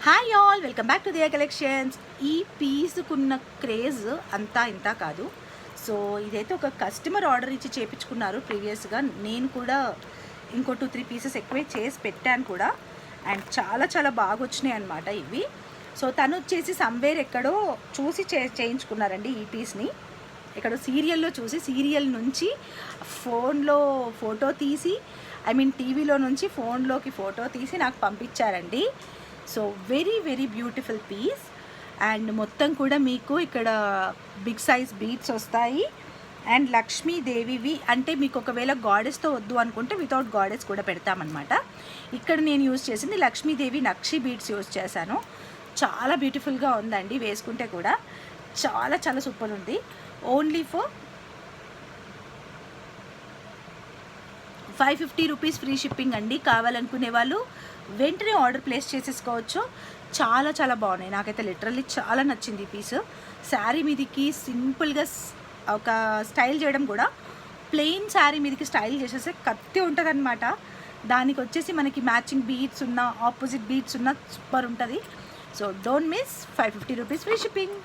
Hi all, welcome back to their collections. ఈ పీస్కున్న craze అంతా ఇంత కాదు. సో ఇదైతే ఒక కస్టమర్ ఆర్డర్ ఇచ్చి చేయించుకున్నారు ప్రీవియస్గా. నేను కూడా ఇంకో 2-3 పీసెస్ ఎక్కువే చేసి పెట్టాను కూడా. అండ్ చాలా చాలా బాగా వచ్చినాయి అనమాట ఇవి. సో తను వచ్చేసి సమ్వేర్ ఎక్కడో చూసి చేయించుకున్నారండి ఈ పీస్ని. ఎక్కడో సీరియల్లో చూసి, సీరియల్ నుంచి ఫోన్లో ఫోటో తీసి, టీవీలో నుంచి ఫోన్లోకి ఫోటో తీసి నాకు పంపించారండి. So very very beautiful piece. And మొత్తం కూడా మీకు ఇక్కడ బిగ్ సైజ్ బీడ్స్ వస్తాయి. అండ్ లక్ష్మీదేవివి అంటే మీకు ఒకవేళ గాడెస్తో వద్దు అనుకుంటే వితౌట్ గాడెస్ కూడా పెడతామన్నమాట. ఇక్కడ నేను యూజ్ చేసింది లక్ష్మీదేవి నక్షి బీడ్స్ యూజ్ చేశాను. చాలా బ్యూటిఫుల్గా ఉందండి, వేసుకుంటే కూడా చాలా చాలా సూపర్ ఉంది. Only for 550 rupees free shipping అండి. కావాలనుకునే వాళ్ళు వెంటనే ఆర్డర్ ప్లేస్ చేసేసుకోవచ్చు. చాలా చాలా బాగున్నాయి, నాకైతే లిటరల్లీ చాలా నచ్చింది ఈ పీస్. శారీ మీదికి సింపుల్గా ఒక స్టైల్ చేయడం కూడా, ప్లెయిన్ శారీ మీదకి స్టైల్ చేసేస్తే కత్తి ఉంటుంది అనమాట. దానికి వచ్చేసి మనకి మ్యాచింగ్ బీడ్స్ ఉన్న, ఆపోజిట్ బీడ్స్ ఉన్న సూపర్ ఉంటుంది. So don't miss 550 rupees free shipping.